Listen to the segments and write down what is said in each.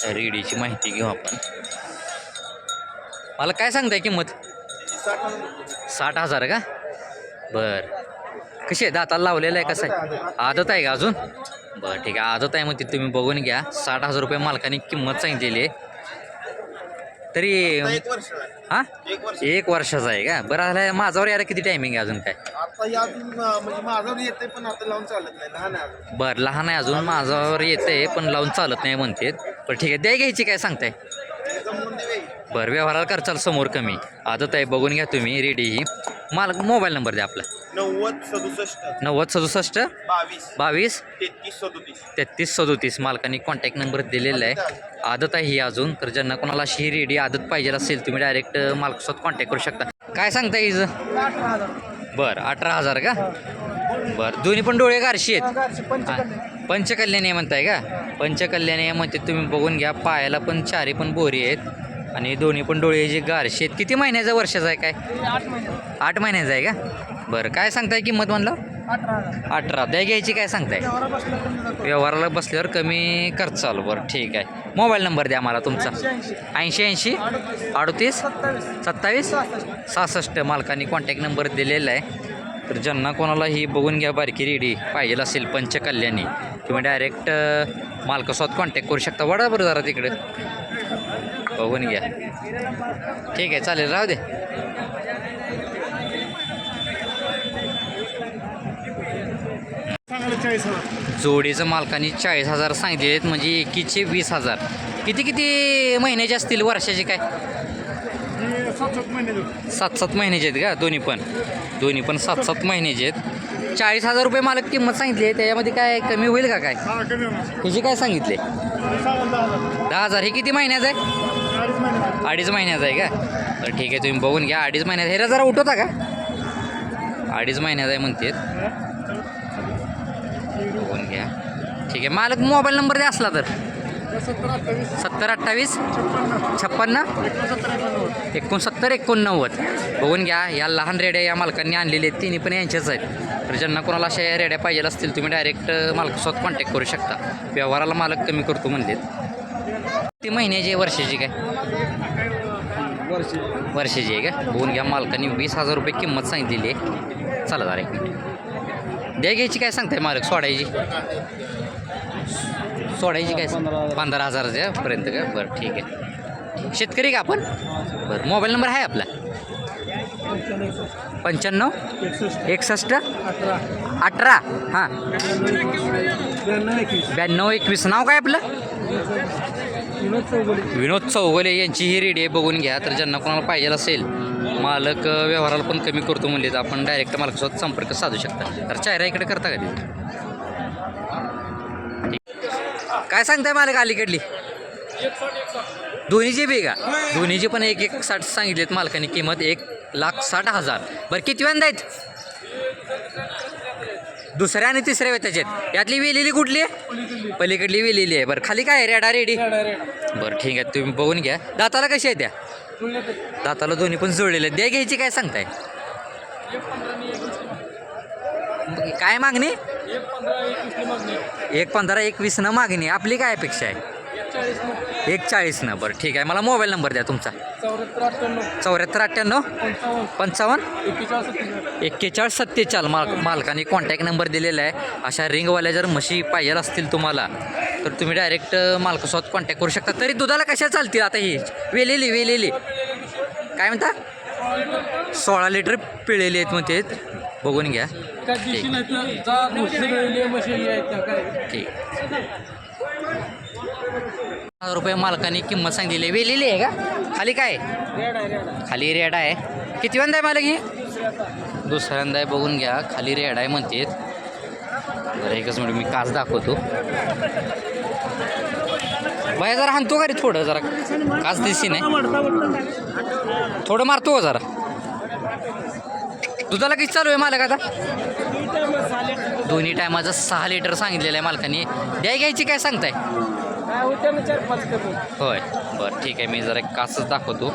रेडीची माहिती घेऊ आपण. मला काय सांगताय किंमत? 60,000 का? बर. कशी आहे, दाताला लावलेलं आहे कसं आहे? आदत आहे का अजून? बरं ठीक आहे, आदत आहे मग ती तुम्ही बघून घ्या. 60,000 रुपये मालकाने किंमत सांगितलेली आहे. तरी हां 1 वर्षाचा आहे का? बरं झालं. माझ्यावर यायला किती टायमिंग आहे अजून काय? म्हणजे माझ्यावर येते पण आता लावून चालत नाही, लहान आहे. बरं लहान आहे अजून, माझ्यावर येते पण लावून चालत नाही म्हणते. बरं ठीक आहे, द्या घ्यायची काय सांगताय? बरं व्यवहाराला करचाल समोर कमी. आदत आहे बघून घ्या तुम्ही. रेडी ही मालक मोबाईल नंबर द्या आपला. 90 67 22 33 37 मालकाने कॉन्टॅक्ट नंबर दिलेला आहे. आदत आहे ही अजून. तर ज्यांना कोणाला अशी रेडी आदत पाहिजे असेल तुम्ही डायरेक्ट मालकासोबत कॉन्टॅक्ट करू शकता. काय सांगता हिचं? बरं 18,000 का? बरं दोन्ही पण डोळे गारशी आहेत. पंचकल्याणी म्हणताय का? पंचकल्याणी म्हणते तुम्ही बघून घ्या. पायाला पण चारी पण बोरी आहेत आणि दोन्ही पण डोळे जे गारशी आहेत. किती महिन्याचा वर्षाचा आहे काय? 8 महिन्याचा आहे का? बरं काय सांगताय किंमत म्हणलं? 18. द्या घ्यायची काय सांगताय? व्यवहाराला बसल्यावर कमी खर्च चालू. बरं ठीक आहे, मोबाईल नंबर द्या मला तुमचा. 80 38 27 66 मालकाने कॉन्टॅक्ट नंबर दिलेला आहे. तर ज्यांना कोणाला ही बघून घ्या बारकी रेडी पाहिजे असेल पंचकल्याणी तुम्ही डायरेक्ट मालकासोबत कॉन्टॅक्ट करू शकता. वडा बरं जरा तिकडे बघून घ्या. ठीक आहे चालेल, राहू दे. जोडीचं मालकाने 40,000 सांगितले आहेत, म्हणजे एकीचे 20,000. किती महिन्याचे असतील, वर्षाचे काय? 7 महिन्याचे आहेत का? दोन्ही पण 7 महिन्याचे आहेत. 40,000 रुपये मालक किंमत सांगितली आहे. त्याच्यामध्ये काय कमी होईल का काय? ह्याची काय सांगितले? 10,000. हे किती महिन्याचं आहे? 2.5 महिन्याचं आहे का? तर ठीक आहे, तुम्ही बघून घ्या. 2.5 महिन्याचा. हे जरा उठवता का? 2.5 महिन्याचा आहे म्हणते. बघून घ्या. ठीक आहे, मालक मोबाईल नंबर द्या असला तर. 70 28 56 69 89. बघून घ्या. या लहान रेड्या या मालकांनी आणलेले आहेत, तिन्ही पण यांच्याच आहेत. तर ज्यांना कोणाला अशा या रेड्या पाहिजे असतील तुम्ही डायरेक्ट मालकासोबत कॉन्टॅक्ट करू शकता. व्यवहाराला मालक कमी करतो म्हणलेत. ती महिन्याची वर्षाची काय? वर्षाची आहे का? बघून घ्या. मालकांनी 20,000 रुपये किंमत सांगितलेली आहे. चला जरा एक मिनिट. द्या घ्यायची काय सांगताय मालक? सोडायची काय? 15,000 पर्यंत का? बरं ठीक आहे. शेतकरी का आपण? बरं मोबाईल नंबर आहे आपला? 95 61 18 हां 92 21. नाव काय आपलं? विनोद चौगुले यांची ही रेडी आहे. बघून घ्या. तर ज्यांना कोणाला पाहिजे असेल मालक व्यवहाराला पण कमी करतो म्हणले तर आपण डायरेक्ट मालकासोबत संपर्क साधू शकता. तर चेहरा इकडे करता का ते? काय सांगताय मालक अलीकडली? दोन्हीची बी का? दोन्हीची पण 1,60 सांगितलेत मालकाने किंमत. 1,60,000. बरं किती वेंदा आहेत? दुसऱ्या आणि तिसऱ्या त्याच्यात. यातली वेलेली कुठली आहे? पलीकडली वेलेली आहे. बरं खाली काय रेडा रेडी? बरं ठीक आहे, तुम्ही बघून घ्या. दाताला कशी आहे त्या? दाताला दोन्ही पण जोडलेले. द्या घ्यायची काय सांगताय? काय मागणी? 1,15 1,20 न मागणी. आपली काय अपेक्षा आहे? 1,40 बरं ठीक आहे, मला मोबाईल नंबर द्या तुमचा. 74 98 55 41 47 मालकाने कॉन्टॅक्ट नंबर दिलेला आहे. अशा रिंगवाल्या जर म्हशी पाहिजे असतील तुम्हाला तर तुम्ही डायरेक्ट मालकासोबत कॉन्टॅक्ट करू शकता. तरी दुधाला कशा चालतील आता? ही वेलेली काय म्हणता? 16 लिटर पिळलेली आहेत म्हणते. बघून घ्या. ठीक. 1,000 रुपये मालकाने किंमत सांगितली. वेलेली आहे का? खाली काय? खाली रेड आहे. किती वेंदा आहे मालक ही? दुसऱ्यांदा आहे. बघून घ्या. खाली रेड आहे म्हणते. बरं एकच मिनिट मी काच दाखवतो. बाया जरा हाणतो का रे थोडं? जरा काच दिसती नाही, थोडं मारतो का जरा? दुधाला किती चालू आहे मालक आता? दोन्ही टायमाचं 6 लिटर सांगितलेलं आहे मालकाने. द्या घ्यायची काय सांगताय? होय बरं ठीक आहे, मी जरा काचच दाखवतो.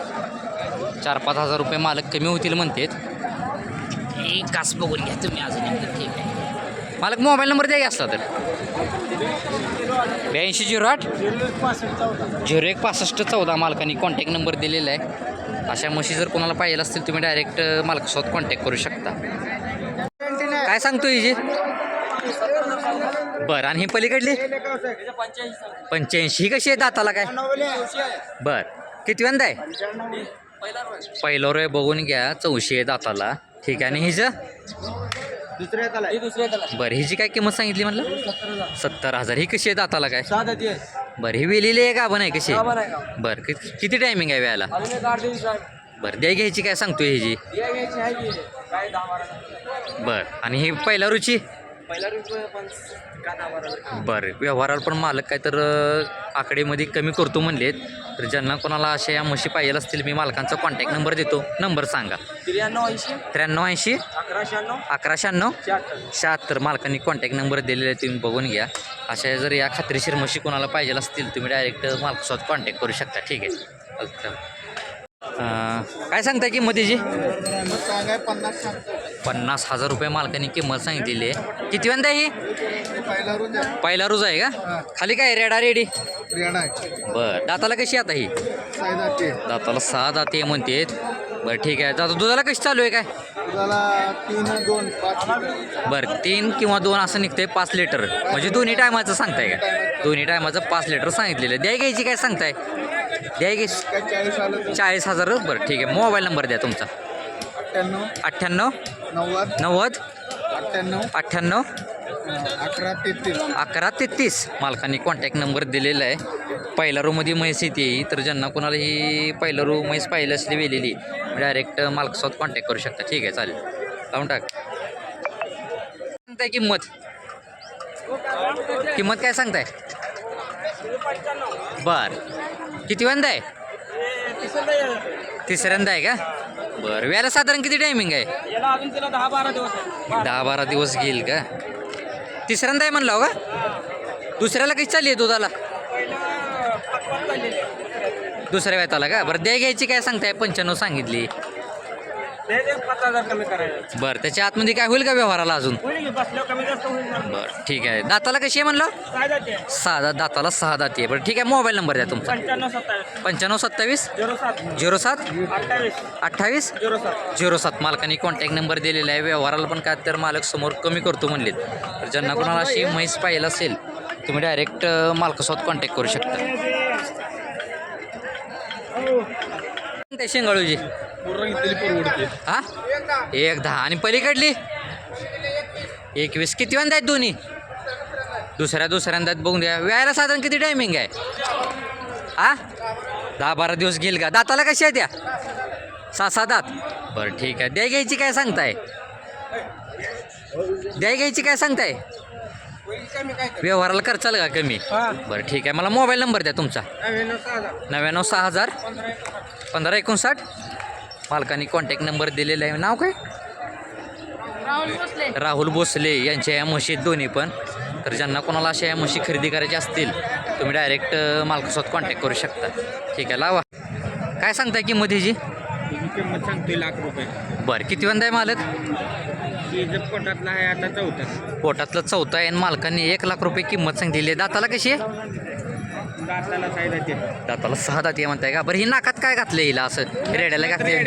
4-5 हजार रुपये मालक कमी होतील म्हणतात. ही काच बघून घ्या तुम्ही अजून. ठीक आहे, मालक मोबाईल नंबर द्या की असला तर 8208 016514 मालकांनी कॉन्टॅक्ट नंबर दिलेला आहे. अशा म्हशी जर कोणाला पाहिजे असतील तुम्ही डायरेक्ट मालकासोबत कॉन्टॅक्ट करू शकता. काय सांगतो हिची? बरं आणि ही पलीकडली 85 ही कशी आहे दाताला काय? बरं कितव्यांदा आहे? पहिलं रे बघून घ्या 84 आहे दाताला. ठीक आहे आणि हिचं बरं हिची काय किंमत सांगितली म्हणलं? 70,000. ही कशी आहे दाताला काय? बरं ही वेलेली आहे का आहे कशी? बरं किती टायमिंग आहे वेळाला? बरं द्या घ्यायची काय सांगतोय हिची? बरं आणि ही पहिल्या रुची? बरं व्यवहाराला पण मालक काय तर आकडेमध्ये कमी करतो म्हणलेत. तर ज्यांना कोणाला अशा या म्हशी पाहिजे असतील मी मालकांचा कॉन्टॅक्ट नंबर देतो. नंबर सांगा. 9380 1196 76. मालकांनी कॉन्टॅक्ट नंबर दिलेला आहे तुम्ही बघून घ्या. अशा जर या खात्रीशीर म्हशी कोणाला पाहिजे असतील तुम्ही डायरेक्ट मालकासोबत कॉन्टॅक्ट करू शकता. ठीक आहे. काय सांगता किंमत त्याची? 50,000 रुपये मालकाने किंमत सांगितलेली आहे. किती वेंदा ही? पहिला रोज आहे का? खाली काय रेडा रेडी? बरं दाताला कशी आता ही? दाताला 6 दाते म्हणते. बरं ठीक आहे. दादा दुधाला कशी चालू आहे काय? बरं 3 किंवा 2 असं निघतंय 5 लिटर म्हणजे दोन्ही टायमाचं सांगताय का? दोन्ही टायमाचं 5 लिटर सांगितलेलं. द्या घ्यायची काय सांगताय? द्या घे 40,000. बरं ठीक आहे. मोबाईल नंबर द्या तुमचा. 98 90 98 1133. मालकांनी कॉन्टॅक्ट नंबर दिलेला आहे. पहिला रोमध्ये म्हैस येते तर ज्यांना कोणाला ही पहिला रो म्हैस पाहिली असली वेलेली डायरेक्ट मालकासोबत कॉन्टॅक्ट करू शकता. ठीक आहे चालेल. लावून टाक. सांगताय किंमत काय सांगताय? बरं किती वेंदा आहे? तिसऱ्यांदा आहे का? बरं व्याला साधारण किती टायमिंग आहे? 10-12 दिवस घेईल का? तिसऱ्यांदा आहे म्हणला का? दुसऱ्याला कशी चालली आहे दुधाला? दुसऱ्या वेताला का? बरं द्या घ्यायची काय सांगताय? 95 सांगितली. 5,000 कमी करायचं. बरं त्याच्या आतमध्ये काय होईल का व्यवहाराला अजून? बरं ठीक आहे. दाताला कशी आहे म्हणलं? 6 दाताला 6 दाती आहे. बरं ठीक आहे. मोबाईल नंबर द्या तुमचा. 95 27 07 28 07. मालकाने कॉन्टॅक्ट नंबर दिलेला आहे. व्यवहाराला पण काय तर मालक समोर कमी करतो म्हणलेत. तर ज्यांना कोणाला अशी म्हैस पाहिजे असेल तुम्ही डायरेक्ट मालकासोबत कॉन्टॅक्ट करू शकता. त्या शेंगाळूची हा 1-10 आणि पलीकडली 21. किती वेंदा आहेत दोन्ही? दुसऱ्यांदात बघून द्या. व्यायला साधारण किती टायमिंग आहे? हा 10-12 दिवस घेईल का? दाताला कशी आहे त्या? 6 दात. बरं ठीक आहे. द्या घ्यायची काय सांगताय? व्यवहाराला करचाल का कमी? बरं ठीक आहे. मला मोबाईल नंबर द्या तुमचा. 99 6000 1559. मालकाने कॉन्टॅक्ट नंबर दिलेला आहे. नाव काय? राहुल भोसले यांच्या या म्हशी दोन्ही पण. तर ज्यांना कोणाला अशा या म्हशी खरेदी करायच्या असतील तुम्ही डायरेक्ट मालकासोबत कॉन्टॅक्ट करू शकता. ठीक आहे लावा. काय सांगताय किंमत हिची? किंमत सांगतोय ₹1,00,000. बरं किती वेंदा आहे मालक? पोटातला आहे आता 4था. पोटातलं 4था आहे आणि मालकांनी ₹1,00,000 किंमत सांगितलेली आहे. दाताला कशी आहे? दाताला 6 दाते. दाताला 6 दाती म्हणताय का? बरं ही नाकात काय घातलं हिला असं? रेड्याला घातले?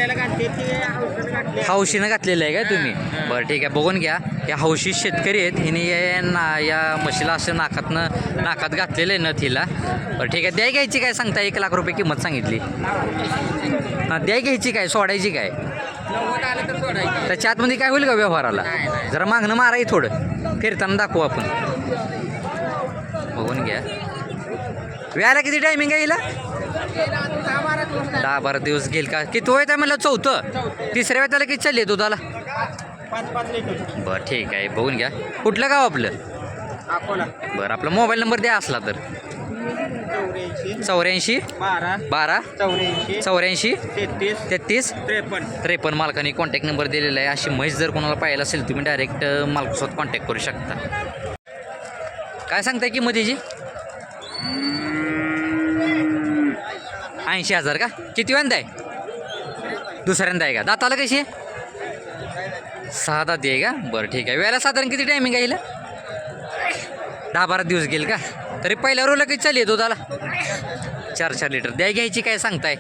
हौशीनं घातलेलं आहे का तुम्ही? बरं ठीक आहे. बघून घ्या. या हौशी शेतकरी आहेत. हिने या म्हशीला असं नाकात घातलेलं आहे नथ हिला. बरं ठीक आहे. द्या घ्यायची काय सांगता? ₹1,00,000 किंमत सांगितली. हां द्या घ्यायची काय? सोडायची काय? त्याच्या आतमध्ये काय होईल का व्यवहाराला? जरा मागणं माराय थोडं फिरताना दाखवू आपण. बघून घ्या. व्याला किती टायमिंग आहे हिला? 10-12 दिवस घेईल का? किती वय आहे म्हणलं? 4थं. तिसऱ्या वेळेला किती चालली आहे दुधाला? 5 लिटर. बरं ठीक आहे. बघून घ्या. कुठलं गाव आपलं? अकोला. बरं आपला मोबाईल नंबर द्या असला तर. 84 12 84 33 53. मालकाने कॉन्टॅक्ट नंबर दिलेला आहे. अशी म्हैस जर कोणाला पाहिजे असेल तुम्ही डायरेक्ट मालकासोबत कॉन्टॅक्ट करू शकता. काय सांगताय किंमत हिची? 80,000 का? किती वेंदा आहे? दुसऱ्यांदा आहे का? दाताला कशी आहे? 6 दाती आहे का? बरं ठीक आहे. वेळेला साधारण किती टायमिंग आहे हिला? 10-12 दिवस गेल का? तरी पहिल्या रोला काही चालली आहे दुधाला 4-4 लिटर द्या घ्यायची काय सांगताय?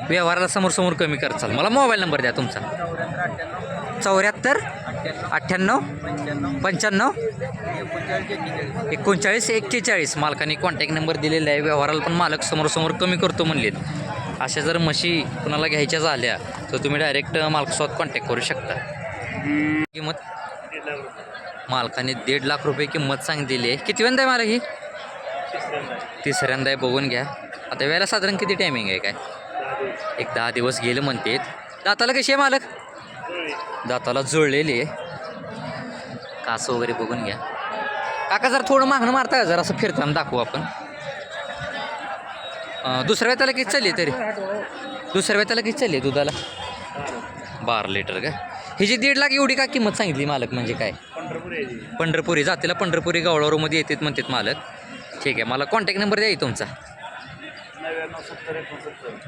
व्यवहाराला समोर कमी करचाल. मला मोबाईल नंबर द्या तुमचा. 74 98 95 39 41. मालकाने कॉन्टॅक्ट नंबर दिलेला आहे. व्यवहाराला पण मालक समोर कमी करतो म्हणलेत. अशा जर म्हशी कुणाला घ्यायच्या झाल्या तर तुम्ही डायरेक्ट मालकासोबत कॉन्टॅक्ट करू शकता. किंमत मालकाने 1.5 लाख रुपये किंमत सांगितलेली आहे. किती वेळा आहे मालक ही? तिसऱ्यांदा आहे. बघून घ्या. आता वेळेला साधारण किती टायमिंग आहे काय? एक 10 दिवस गेले म्हणते. दाताला कशी आहे मालक? दाताला जुळलेली आहे. कास वगैरे बघून घ्या. काका जर थोडं मागणं मारता का जरा असं फिरताना दाखवू आपण. दुसऱ्या वेळेला किती चालली तरी? दुसऱ्या वेळेला किती चालली दुधाला? 12 लिटर का? ही जी 1.5 लाख एवढी का किंमत सांगितली मालक? म्हणजे काय? पंढरपुरी जातीला पंढरपुरी गवळावरूमध्ये येतात म्हणतात मालक. ठीक आहे. मला कॉन्टॅक्ट नंबर द्या तुमचा.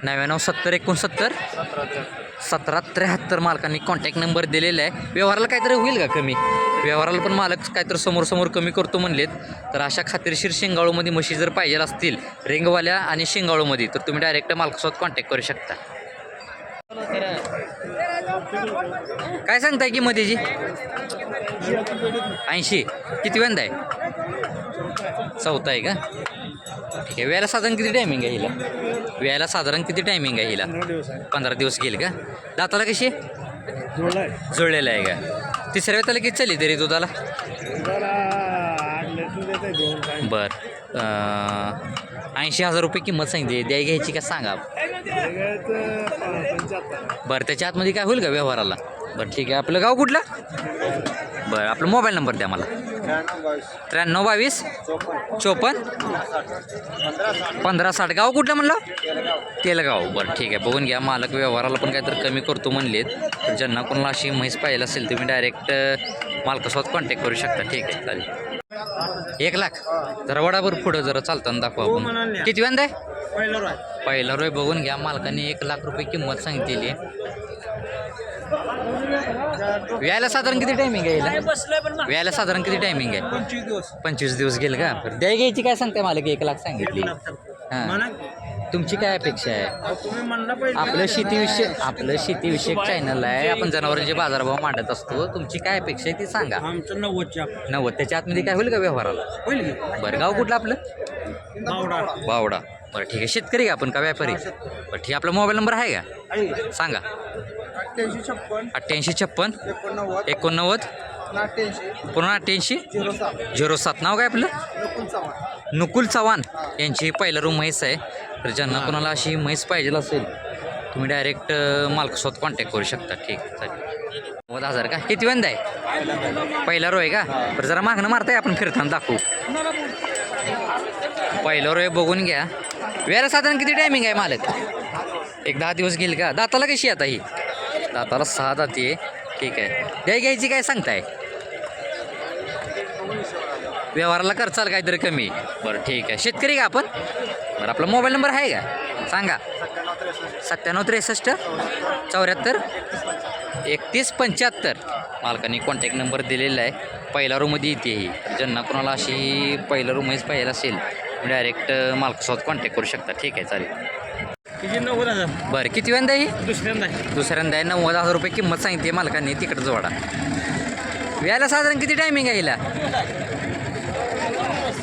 99 70 69 17 73. मालकांनी कॉन्टॅक्ट नंबर दिलेला आहे. व्यवहाराला काहीतरी होईल का कमी? व्यवहाराला पण मालक काहीतरी समोर कमी करतो म्हणलेत. तर अशा खात्रीशीर शिंगाळूमध्ये म्हशी जर पाहिजे असतील रेंगवाल्या आणि शिंगाळूमध्ये तर तुम्ही डायरेक्ट मालकासोबत कॉन्टॅक्ट करू शकता. काय सांगताय की मध्येची? 80. किती वेंदा आहे? चौथा आहे का? ठीक आहे. वेळेला साधारण किती टायमिंग आहे हिला? वेळेला साधारण किती टायमिंग आहे हिला? 15 दिवस गेले का? दाताला कशी? जुळलेला आहे का? तिसऱ्या वेळेला किती चालली तरी दुधाला? बरं 80,000 रुपये किंमत सांगितली. द्याय घ्यायची का सांगा. बरं त्याच्या आतमध्ये काय होईल का व्यवहाराला? बरं ठीक आहे. आपलं गाव कुठलं? बरं आपला मोबाईल नंबर द्या मला. 93 22 54 15 60. गाव कुठलं म्हणलं? तेलगाव. बरं ठीक आहे. बघून घ्या. मालक व्यवहाराला पण काहीतरी कमी करतो म्हणलेत. तर ज्यांना कोणाला अशी म्हैस पाहिजे असेल तुम्ही डायरेक्ट मालकासोबत कॉन्टॅक्ट करू शकता. ठीक आहे चालेल. 1 लाख. जरा वडाभर पुढं जरा चालताना दाखवा आपण. किती वेंदा आहे? पहिला रोय. बघून घ्या. मालकाने 1 लाख रुपये किंमत सांगितलेली आहे. व्यायला साधारण किती टायमिंग आहे? व्यायला साधारण किती टायमिंग आहे? 25 दिवस गेले का? द्याय घ्यायची काय सांगताय मालक? 1 लाख सांगितली. हां तुमची काय अपेक्षा आहे? आपलं शेतीविषयक चॅनल आहे. आपण जनावरांचे बाजारभाव मांडत असतो. तुमची काय अपेक्षा आहे ती सांगा. आमचं 90. त्याच्या आतमध्ये काय होईल का व्यवहाराला? होईल. बरं गाव कुठलं आपलं? बावडा. बरं ठीक आहे. शेतकरी का आपण का व्यापारी? बरं ठीक आहे. आपला मोबाईल नंबर आहे का? सांगा. 88 56 89 पुन्हा 88 07. नाव काय आपलं? नुकुल चव्हाण. यांची पहिला रूम म्हैस आहे. तर ज्यांना कोणाला अशी म्हैस पाहिजे असेल तुम्ही डायरेक्ट मालकासोबत कॉन्टॅक्ट करू शकता. ठीक चालेल. 90,000 का? किती वेंदा आहे? पहिला रो आहे का? बरं जरा मागणं मारताय आपण फिरताना दाखवू. पहिला रो आहे. बघून घ्या. वेळेला साधारण किती टायमिंग आहे मालक? एक 10 दिवस गेले का? दाताला कशी आता ही? दाताला 6 दाती आहे. ठीक आहे. द्याय घ्यायची काय सांगताय? व्यवहाराला करचाल काहीतरी कमी? बरं ठीक आहे. शेतकरी का आपण? बरं आपला मोबाईल नंबर आहे का? सांगा. 97 63 74 31 75. मालकाने कॉन्टॅक्ट नंबर दिलेला आहे. पहिला रूममध्ये येते ही. ज्यांना कोणाला अशी पहिला रूमच पाहिजे असेल डायरेक्ट मालकासोबत कॉन्टॅक्ट करू शकता. ठीक आहे चालेल. किती? 90,000. बरं किती वेंदा ही? दुसऱ्यांदा आहे. 90,000 रुपये किंमत सांगितली मालकाने. तिकडं जोडा. व्यायला साधारण किती टायमिंग आहे हिला?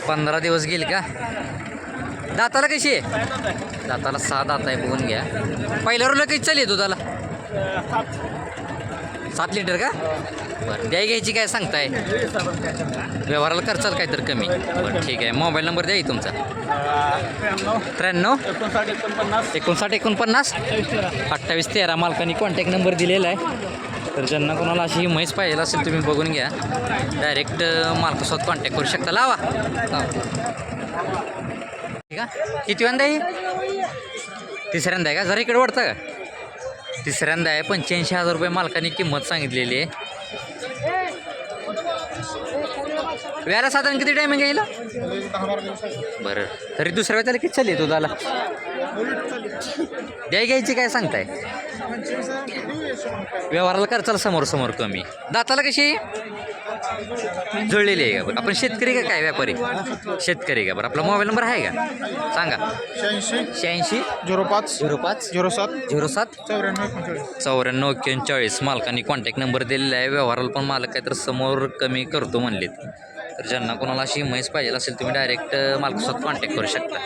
15 दिवस गेले का? दाताला कशी आहे? दाताला 6 दात आहे. बघून घ्या. पहिल्या रोला किती चालली दुधाला? 7 लिटर का? बरं द्याय घ्यायची काय सांगताय? व्यवहाराला करचाल काहीतरी कमी? बरं ठीक आहे. मोबाईल नंबर द्या तुमचा. 93 59 49 28 13. मालकाने कॉन्टॅक्ट नंबर दिलेला आहे. तर ज्यांना कोणाला अशी म्हैस पाहिजे असेल तुम्ही बघून घ्या. डायरेक्ट मालकासोबत कॉन्टॅक्ट करू शकता. लावा. ठीक आहे. किती वेंदा आहे? तिसऱ्यांदा आहे का? जरा इकडे वाढता का? तिसऱ्यांदा आहे. 85,000 रुपये मालकाने किंमत सांगितलेली आहे. व्याला साधारण किती टायमिंग आहे? बरं तरी दुसऱ्या वेळेला किती चालली दुधाला? द्याय घ्यायची काय सांगताय? व्यवहाराला करचाल समोर कमी. दाताला कशी? जुळलेली आहे का बरं? आपण शेतकरी का काय व्यापारी? शेतकरी का बरं? आपला मोबाईल नंबर आहे का? सांगा. 86 86 05 05 07 07 94 94 41 मालकांनी कॉन्टॅक्ट नंबर दिलेला आहे. व्यवहाराला पण मालक काय तर समोर कमी करतो म्हणलेत. तर ज्यांना कोणाला अशी म्हैस पाहिजे असेल तुम्ही डायरेक्ट मालकासोबत कॉन्टॅक्ट करू शकता.